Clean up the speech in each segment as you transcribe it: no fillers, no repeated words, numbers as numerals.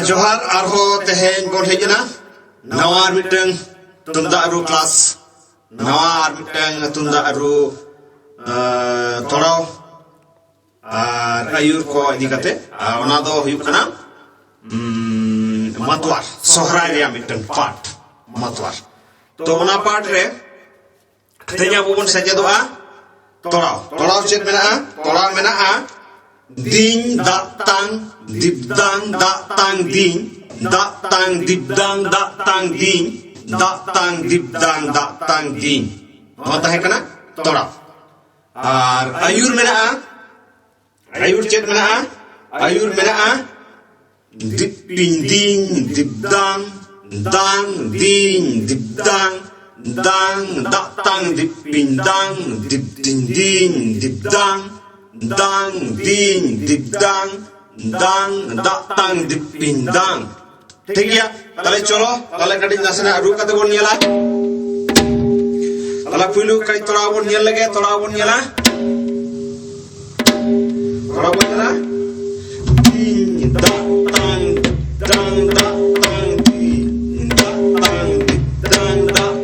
Johar arho tehen bon hejna nawar miteng tunda aru kelas nawar miteng tunda aru torau ayur ko idi kate ona do huyuk kana matwar sohrai ria miteng part matwar to ona part re tenya bobon sajadoa torau chet menaa ding datang dibdang datang ding datang dibdang datang ding datang dibdang datang ding mata hai kana torau ar ayur menaa ayur chet menaa diping ding dibdang dang ding dibdang dang datang dipindang dibding ding dibdang dang ding dibdang dang datang dipindang ठीक है तले चलो तले कड़ी नसना अरु कते bone नियला तले पुलु कड़ी तोड़ा बोन नियल लगे तोड़ा bone नियला ding datang dang datang ding datang dang datang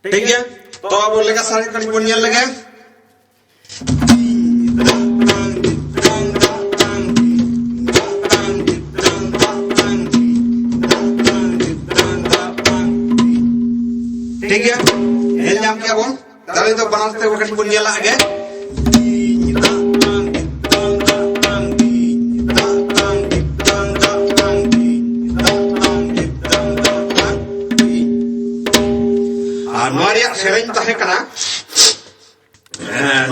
ठीक है तो अब बोलेगा सारे कड़ी बोनिया लगे ठीक है हेल जाम क्या बोल ताले तो बनाते वो कड़ी बोनिया लगे Nuaria sering tahe kana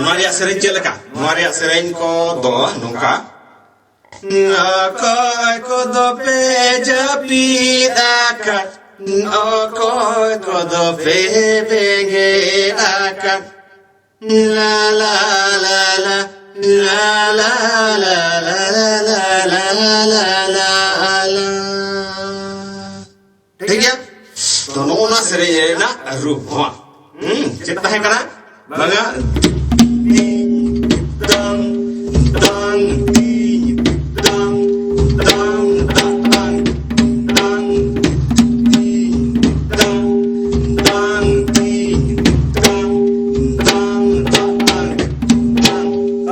nuaria sering jeleka nuaria sering ko do nungka ko do pe japi akat ko do pe bege akat la la la la la la la la la la la la ठीक है तो नोना सेरे ना रूप हुआ चित्ता है कना बगा dang dang dang dang dang dang dang dang dang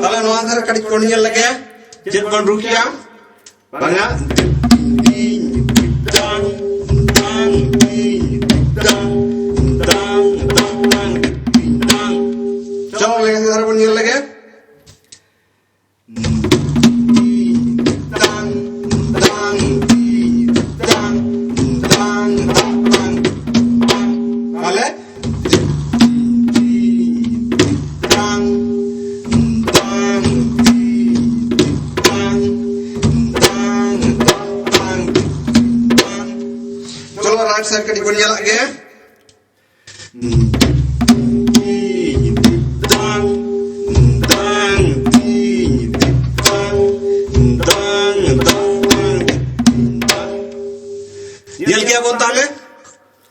तले नोआ धर कड़ी कोनिया लगे चित बन रुकिया बगा dang चलो लगे सारे बनिए लगे वाले चलो राइट साइड कड़ी बनिए लगे Yel क्या बोलता है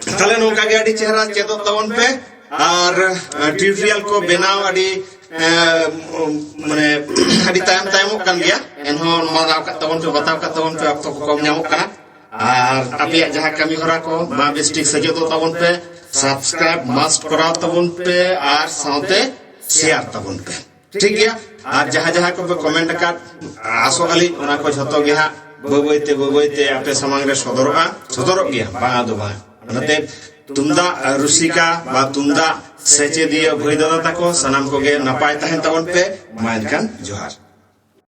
तले नौका के अड़ी चेहरा चेतो तवन पे और ट्यूटोरियल को बनाओ अड़ी मने अड़ी टाइम कन गया एनहो माराव का तवन पे बताव का तवन पे अब तो कम ᱧᱟᱢᱚᱜ kana और अपिया जहां कमी हरा को मा बेस्टिक सजेतो तवन पे सब्सक्राइब मस्ट कराव तवन पे और साथे शेयर तवन पे ठीक है और जहां को कमेंट का आसो अली ओना को झतो गे हा बबैते आपे समांग रे सदरक गया बा दो बा नते तुमदा रुसिका बा तुमदा सेचे दिए भई दादा तको सनाम को गे नपाय तहन तवन पे मानकान जोहार।